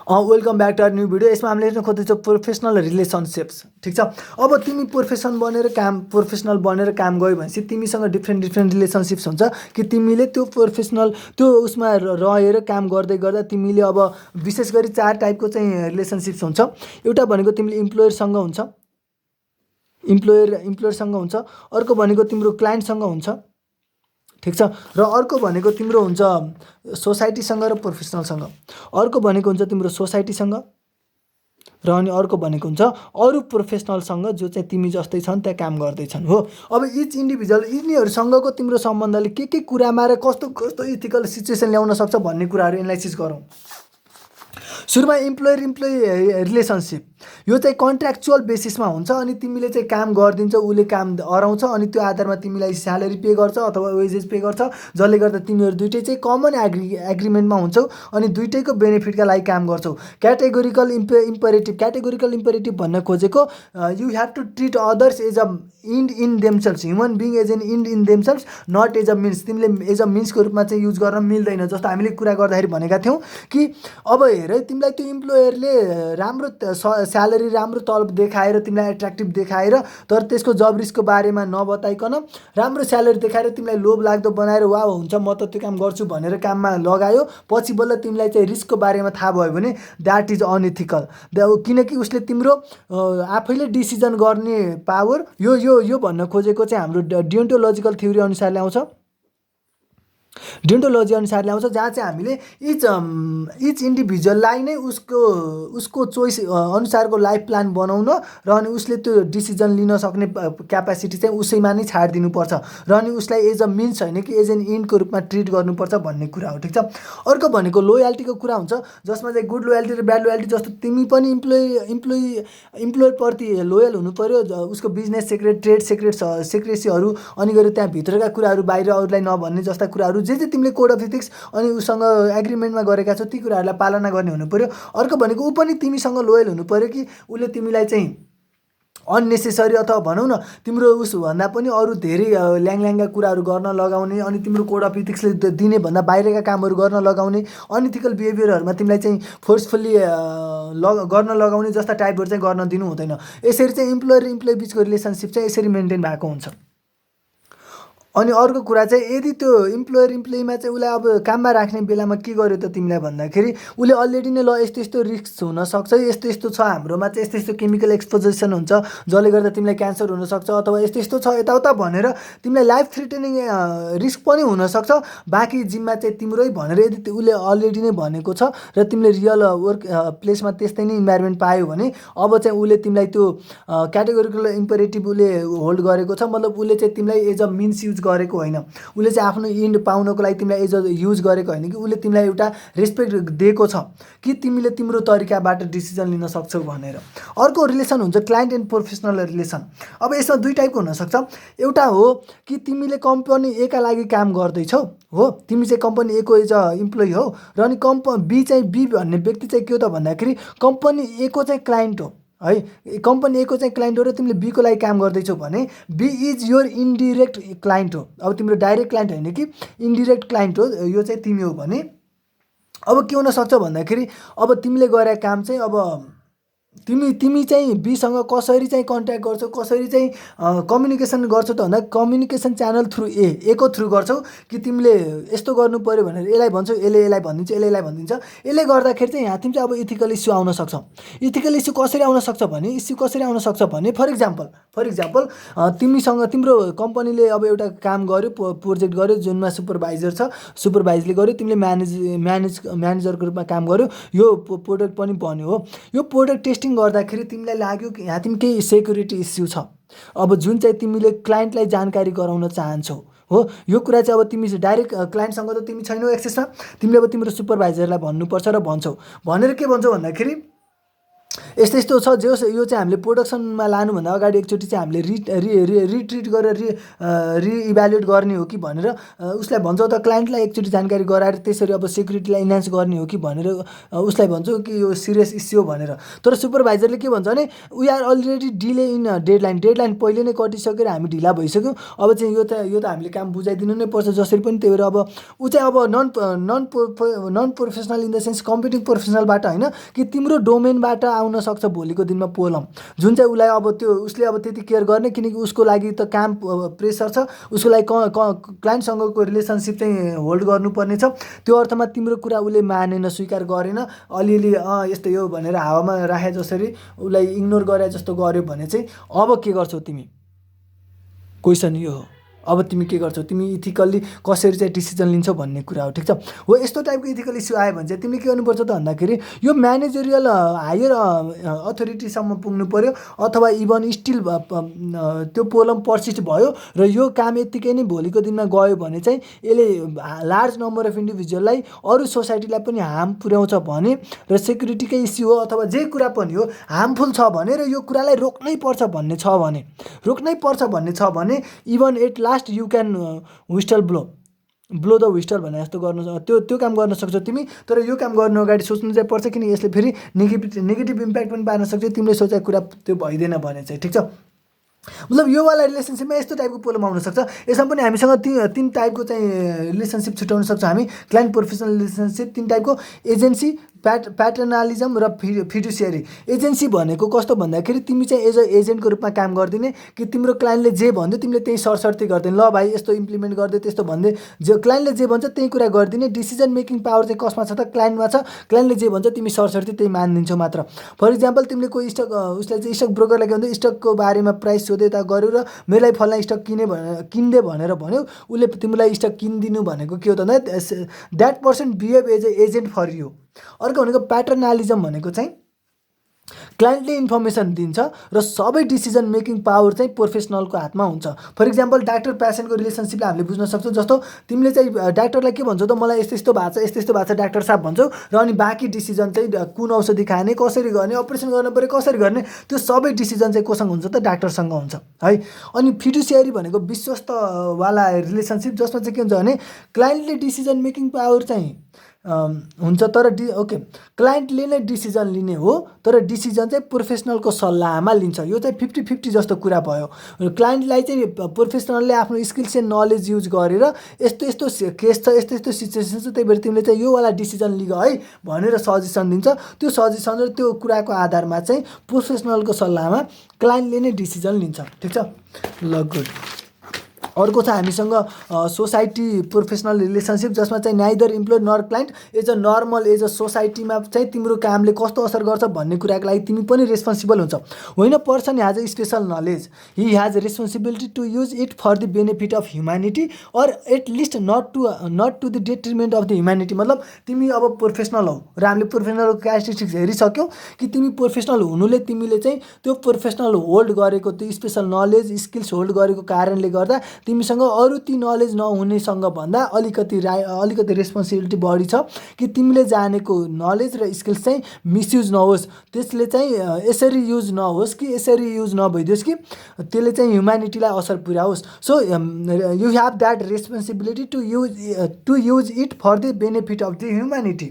Welcome back to our new video. यसमा हामीले हेर्न खोज्दैछौँ प्रोफेसनल रिलेसनसिप्स। ठिक छ, अब तिमी प्रोफेसनल बनेर काम गयो भनेपछि तिमीसँग डिफ्रेन्ट रिलेसनसिप्स हुन्छ कि तिमीले त्यो प्रोफेसनल त्यो उसमा रहेर काम गर्दै गर्दा तिमीले अब विशेष गरी 4 टाइपको चाहिँ रिलेसनसिप्स हुन्छ। एउटा भनेको तिमीले इम्प्लोयरसँग हुन्छ, इम्प्लोयरसँग हुन्छ। अर्को भनेको तिम्रो क्लाइन्टसँग हुन्छ, ठिक छ। र अर्को भनेको तिम्रो हुन्छ सोसाइटीसँग र प्रोफेसनलसँग। अर्को भनेको हुन्छ तिम्रो सोसाइटीसँग र अनि अर्को भनेको हुन्छ अरू प्रोफेसनलसँग जो चाहिँ तिमी जस्तै छन् त्यहाँ काम गर्दैछन् हो। अब इच इन्डिभिजुअल यिनीहरूसँगको तिम्रो सम्बन्धले के कुरामा र कस्तो इथिकल सिचुएसन ल्याउन सक्छ भन्ने कुराहरू एनालाइसिस गरौँ। सुरुमा इम्प्लोयर रिलेसनसिप, यो चाहिँ कन्ट्र्याक्चुअल बेसिसमा हुन्छ अनि तिमीले चाहिँ काम गरिदिन्छौ, उसले काम अराउँछ अनि त्यो आधारमा तिमीलाई स्यालेरी पे गर्छ अथवा वेजेस पे गर्छ, जसले गर्दा तिमीहरू दुइटै चाहिँ कमन एग्रिमेन्टमा हुन्छौ अनि दुइटैको बेनिफिटका लागि काम गर्छौ। क्याटेगोरिकल इम्पेरेटिभ भन्न खोजेको you have to treat others as a end in themselves, human being as an end in themselves, not as a means. तिमीले एज अ मिन्सको रूपमा चाहिँ युज गर्न मिल्दैन। जस्तो हामीले कुरा गर्दाखेरि भनेका थियौँ कि अब हेर तिमीलाई त्यो इम्प्लोयरले राम्रो स्यालेरी राम्रो तलब देखाएर तिमीलाई एट्र्याक्टिभ देखाएर तर त्यसको जब रिस्कको बारेमा नबताइकन राम्रो स्यालेरी देखाएर तिमीलाई लोभ लाग्दो बनाएर वा हुन्छ म त त्यो काम गर्छु भनेर काममा लगायो, पछि बल्ल तिमीलाई चाहिँ रिस्कको बारेमा थाहा भयो भने द्याट इज अनइथिकल। किनकि उसले तिम्रो आफैले डिसिजन गर्ने पावर यो भन्न खोजेको चाहिँ हाम्रो डियोन्टोलोजिकल थ्योरी अनुसारले आउँछ, डियोन्टोलोजी अनुसारले आउँछ, जहाँ चाहिँ हामीले इच इन्डिभिजुअललाई नै उसको चोइस अनुसारको लाइफ प्लान बनाउन र अनि उसले त्यो डिसिजन लिन सक्ने क्यापासिटी चाहिँ उसैमा नै छाडिदिनुपर्छ र अनि उसलाई एज अ मिन्स होइन कि एज एन इन्डको रूपमा ट्रिट गर्नुपर्छ भन्ने कुरा हो। ठिक छ। अर्को भनेको लोयल्टीको कुरा हुन्छ, जसमा चाहिँ गुड लोयल्टी र ब्याड लोयल्टी। जस्तो तिमी पनि इम्प्लोयरप्रति लोयल हुनु पर्यो, उसको बिजनेस सिक्रेट, ट्रेड सिक्रेसीहरू अनि गएर त्यहाँ भित्रका कुराहरू बाहिर अरूलाई नभन्ने जस्ता कुराहरू जे तिमीले कोड अफ इथिक्स अनि उसँग एग्रिमेन्टमा गरेका छौ ती कुराहरूलाई पालना गर्ने हुनु पर्यो। अर्को भनेको ऊ पनि तिमीसँग लोयल हुनु पर्यो कि उसले तिमीलाई चाहिँ अननेसेसरी अथवा भनौँ न तिम्रो उसभन्दा पनि अरू धेरै ल्याङल्याङ्गा कुराहरू गर्न लगाउने अनि तिम्रो कोड अफ इथिक्सले दिने भन्दा बाहिरका कामहरू गर्न लगाउने, अनइथिकल बिहेभियरहरूमा तिमीलाई चाहिँ फोर्सफुल्ली गर्न लगाउने जस्ता टाइपहरू चाहिँ गर्न दिनु हुँदैन। यसरी चाहिँ इम्प्लोयर र इम्प्लोइ बिचको रिलेसनसिप चाहिँ यसरी मेन्टेन भएको हुन्छ। अनि अर्को कुरा चाहिँ यदि त्यो इम्प्लोइमा चाहिँ उसलाई अब काममा राख्ने बेलामा के गर्यो त तिमीलाई भन्दाखेरि उसले अलरेडी नै ल यस्तो रिस्क हुनसक्छ, यस्तो छ, हाम्रोमा चाहिँ यस्तो केमिकल एक्सपोजिसन हुन्छ जसले गर्दा तिमीलाई क्यान्सर हुनसक्छ अथवा यस्तो छ यताउता भनेर तिमीलाई लाइफ थ्रेटनिङ रिस्क पनि हुनसक्छ, बाँकी जिम्मा चाहिँ तिम्रै भनेर यदि उसले अलरेडी नै भनेको छ र तिमीले रियल वर्क प्लेसमा त्यस्तै नै इन्भाइरोमेन्ट पायो भने अब चाहिँ उसले तिमीलाई त्यो क्याटेगोरिकल इम्पेरेटिभ उसले होल्ड गरेको छ, मतलब उसले चाहिँ तिमीलाई एज अ मिन्स युज गरेको होइन, उसले चाहिँ आफ्नो इन्ड पाउनको लागि तिमीलाई एज अ युज गरेको होइन कि उसले तिमीलाई एउटा रेस्पेक्ट दिएको छ कि तिमीले तिम्रो तरिकाबाट डिसिजन लिन सक्छौ भनेर। अर्को रिलेसन हुन्छ क्लाइन्ट एन्ड प्रोफेसनल रिलेसन। अब यसमा दुई टाइपको हुनसक्छ। एउटा हो कि तिमीले कम्पनी ए का लागि काम गर्दैछौ हो, तिमी चाहिँ कम्पनी ए को एज अ इम्प्लोइ हो र अनि बी भन्ने व्यक्ति चाहिँ के हो त भन्दाखेरि कम्पनी ए को चाहिँ क्लाइन्ट हो है, कम्पनी ए को चाहिँ क्लाइन्ट हो र तिमीले बी को लागि काम गर्दैछौ भने B is your indirect client हो। अब तिम्रो डाइरेक्ट क्लाइन्ट होइन कि इन्डिरेक्ट क्लाइन्ट हो, यो चाहिँ तिमी हो भने अब के हुनसक्छ भन्दाखेरि अब तिमीले गरेको काम चाहिँ अब तिमी चाहिँ बीसँग कसरी चाहिँ कन्ट्याक्ट गर्छौ, कसरी चाहिँ कम्युनिकेसन गर्छौ त भन्दा कम्युनिकेसन च्यानल थ्रु ए को थ्रु गर्छौ कि तिमीले यस्तो गर्नु पर्यो भनेर यसलाई भन्छौ, यसलाई भनिदिन्छ, यसलाई भनिदिन्छ। यसले गर्दाखेरि चाहिँ यहाँ तिमी चाहिँ अब इथिकल इस्यु आउन सक्छ। इथिकल इस्यु कसरी आउन सक्छ भने फर इक्जाम्पल तिमीसँग तिम्रो कम्पनीले अब एउटा काम गर्यो, प्रोजेक्ट गर्यो जुनमा सुपरभाइजर छ, सुपरभाइजरले गर्यो, तिमीले म्यानेजरको रूपमा काम गर्यो, यो प्रोडक्ट पनि बन्यो हो। यो प्रोडक्ट टेस्टिङ गर्दाखेरि तिमीलाई लाग्यो कि यहाँ तिमी केही सेक्युरिटी इस्यु छ, अब जुन चाहिँ तिमीले क्लाइन्टलाई जानकारी गराउन चाहन्छौ हो। यो कुरा चाहिँ अब तिमी डाइरेक्ट क्लाइन्टसँग त तिमी छैनौ एक्सेसमा, तिमीले अब तिम्रो सुपरभाइजरलाई भन्नुपर्छ र भन्छौ। भनेर के भन्छौ भन्दाखेरि यस्तो यस्तो छ जो यो चाहिँ हामीले प्रोडक्सनमा लानुभन्दा अगाडि एकचोटि चाहिँ हामीले रिट्रिट गरेर रिइभ्यालुएट गर्ने हो कि भनेर उसलाई भन्छौँ त क्लाइन्टलाई एकचोटि जानकारी गराएर त्यसरी अब सेक्युरिटीलाई इन्हान्स गर्ने हो कि भनेर उसलाई भन्छौँ कि यो सिरियस इस्यु हो भनेर। तर सुपरभाइजरले के भन्छ भने we are already delay in deadline पहिले नै कटिसकेर हामी ढिला भइसक्यौँ, अब चाहिँ यो त हामीले काम बुझाइदिनु नै पर्छ जसरी पनि। त्यही भएर अब ऊ चाहिँ अब non professional in the sense competing प्रोफेसनलबाट होइन कि तिम्रो डोमेनबाट आउन सक्छ भोलिको दिनमा पोलम, जुन चाहिँ उसलाई अब त्यो उसले अब त्यति केयर गर्ने, किनकि उसको लागि त काम प्रेसर छ, उसको लागि क्लाइन्टसँगको रिलेसनसिप चाहिँ होल्ड गर्नुपर्ने छ। त्यो अर्थमा तिम्रो कुरा उसले मानेन, स्वीकार गरेन, अलिअलि यस्तो यो भनेर हावामा राखे जसरी उसलाई इग्नोर गरे जस्तो गर्यो भने चाहिँ अब के गर्छौ तिमी? क्वेसन यो हो, अब तिमी के गर्छौ? तिमी इथिकल्ली कसरी चाहिँ डिसिजन लिन्छौ भन्ने कुरा हो, ठिक छ। हो यस्तो टाइपको इथिकल इस्यु आयो भने चाहिँ तिमीले के गर्नुपर्छ त भन्दाखेरि यो म्यानेजरियल हायर अथोरिटीसम्म पुग्नु पर्यो, अथवा इभन स्टिल त्यो पोलम पर्सिस्ट भयो र यो काम यत्तिकै नै भोलिको दिनमा गयो भने चाहिँ यसले लार्ज नम्बर अफ इन्डिभिजुअललाई अरू सोसाइटीलाई पनि हार्म पुर्याउँछ भने र सेक्युरिटीकै इस्यु हो अथवा जे कुरा पनि हो हार्मफुल छ भने र यो कुरालाई रोक्नै पर्छ भन्ने छ भने even at last you can whistle blow the whistle भने जस्तो गर्नु त्यो काम गर्न सक्छौ तिमी। तर यो काम गर्नु अगाडि सोच्नु चाहिँ पर्छ, किन यसले फेरि नेगेटिभ इम्प्याक्ट पनि पार्न सक्छ तिमीले सोचेको कुरा त्यो भइदिएन भने चाहिँ, ठिक छ। मतलब यो वाला रिलेसनसिपमा यस्तो टाइपको प्रब्लम आउन सक्छ। यसमा पनि हामीसँग तीन टाइपको चाहिँ रिलेसनसिप छुट्याउन सक्छौँ हामी। क्लाइन्ट प्रोफेसनल रिलेसनसिप तीन टाइपको, एजेन्सी, प्याटर्नालिजम र फिडुसियरी। एजेन्सी भनेको कस्तो भन्दाखेरि तिमी चाहिँ एज अ एजेन्टको रूपमा काम गर्दिने कि तिम्रो क्लाइन्टले जे भन्यो तिमीले त्यही सरसर्ती गर्दैन, ल भाइ यस्तो इम्प्लिमेन्ट गर्दै त्यस्तो भन्दै जो क्लाइन्टले जे भन्छ त्यही कुरा गरिदिने। डिसिजन मेकिङ पावर चाहिँ कसमा छ त? क्लाइन्टमा छ। क्लाइन्टले जे भन्छ तिमी सरसर्ती त्यही मानिदिन्छौ मात्र। फर इक्जाम्पल तिमीले कोही स्टक उसलाई चाहिँ स्टक ब्रोकरलाई के भन्दै स्टकको बारेमा प्राइस सोधे त गऱ्यो र मेरोलाई फल्ना स्टक किन्दे भनेर भन्यो, उसले तिमीलाई स्टक किनिदिनु भनेको के हो त भन्दा that person behave as a agent for you. अर्को भनेको प्याटर्नालिजम भनेको चाहिँ क्लाइन्टले इन्फर्मेसन दिन्छ र सबै डिसिजन मेकिङ पावर चाहिँ प्रोफेसनलको हातमा हुन्छ। फर इक्जाम्पल डाक्टर पेसेन्टको रिलेसनसिपलाई हामीले बुझ्न सक्छौँ। जस्तो तिमीले चाहिँ डाक्टरलाई के भन्छौ त, मलाई यस्तो भएको छ डाक्टर साहब भन्छौ, र अनि बाँकी डिसिजन चाहिँ कुन औषधि खाने, कसरी गर्ने, अपरेसन गर्नु पऱ्यो कसरी गर्ने, त्यो सबै डिसिजन चाहिँ कोसँग हुन्छ त? डाक्टरसँग हुन्छ है। अनि फिडुसियरी भनेको विश्वस्तवाला रिलेसनसिप, जसमा चाहिँ के हुन्छ भने क्लाइन्टले डिसिजन मेकिङ पावर चाहिँ हुन्छ तर क्लाइन्टले नै डिसिजन लिने हो, तर डिसिजन चाहिँ प्रोफेसनलको सल्लाहमा लिन्छ। यो चाहिँ 50-50 जस्तो कुरा भयो। क्लाइन्टलाई चाहिँ प्रोफेसनलले आफ्नो स्किल्स एन्ड नलेज युज गरेर यस्तो केस छ, यस्तो सिचुएसन छ, त्यही भएर तिमीले चाहिँ यो वाला डिसिजन लिग है भनेर सजेसन दिन्छ। त्यो सजेसन र त्यो कुराको आधारमा चाहिँ प्रोफेसनलको सल्लाहमा क्लाइन्टले नै डिसिजन लिन्छ, ठिक छ। ल गुड। अर्को छ हामीसँग सोसाइटी प्रोफेसनल रिलेसनसिप, जसमा चाहिँ neither employ nor client as a सोसाइटीमा चाहिँ तिम्रो कामले कस्तो असर गर्छ भन्ने कुराको लागि तिमी पनि रेस्पोन्सिबल हुन्छ। होइन person has a special knowledge, he has responsibility to use it for the benefit of humanity or at least not to the detriment of the humanity. मतलब तिमी अब प्रोफेसनल हौ र हामीले प्रोफेसनलको क्यारेक्टरिस्टिक्स हेरिसक्यौँ कि तिमी प्रोफेसनल हुनुले तिमीले चाहिँ त्यो प्रोफेसनल होल्ड गरेको त्यो स्पेसल नलेज स्किल्स होल्ड गरेको कारणले गर्दा तिमीसँग अरू ती नलेज नहुनेसँग भन्दा अलिकति रेस्पोन्सिबिलिटी बढी छ कि तिमीले जानेको नलेज र स्किल्स चाहिँ मिसयुज नहोस्, त्यसले चाहिँ यसरी युज नहोस् कि यसरी युज नभइदियोस् कि त्यसले चाहिँ ह्युम्यानिटीलाई असर पुर्याओस्। So you have that responsibility to use it for the benefit of the humanity,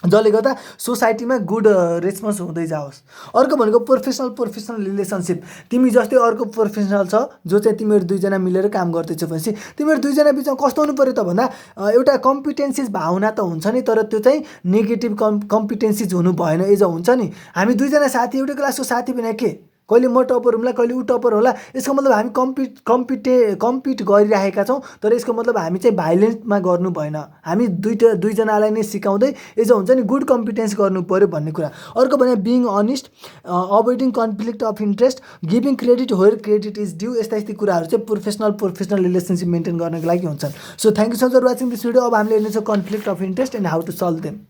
जसले गर्दा सोसाइटीमा गुड रेस्पोन्स हुँदै जाओस्। अर्को भनेको प्रोफेसनल रिलेसनसिप। तिमी जस्तै अर्को प्रोफेसनल छ जो चाहिँ तिमीहरू दुईजना मिलेर काम गर्दैछौ भनेपछि तिमीहरू दुईजना बिचमा कस्तो हुनु पऱ्यो त भन्दा एउटा कम्पिटेन्सिज भावना त हुन्छ नि, तर त्यो चाहिँ नेगेटिभ कम्पिटेन्सिज हुनु भएन। एज हुन्छ नि हामी दुईजना साथी एउटै क्लासको साथी भने के कहिले म टपर हुँला कहिले ऊ टपर होला, यसको मतलब हामी कम्पिट गरिरहेका छौँ, तर यसको मतलब हामी चाहिँ भाइलेन्टमा गर्नु भएन। हामी दुईजनालाई नै सिकाउँदै यसो हुन्छ नि गुड कम्पिटेन्स गर्नु पऱ्यो भन्ने कुरा। अर्को भने being honest, avoiding conflict of interest, giving credit where credit is due. यस्ता कुराहरू चाहिँ प्रोफेसनल रिलेसनसिप मेन्टेन गर्नको लागि हुन्छन्। So thank you so much for watching this video. अब हामीले हेर्नेछौँ conflict of interest and how to solve them.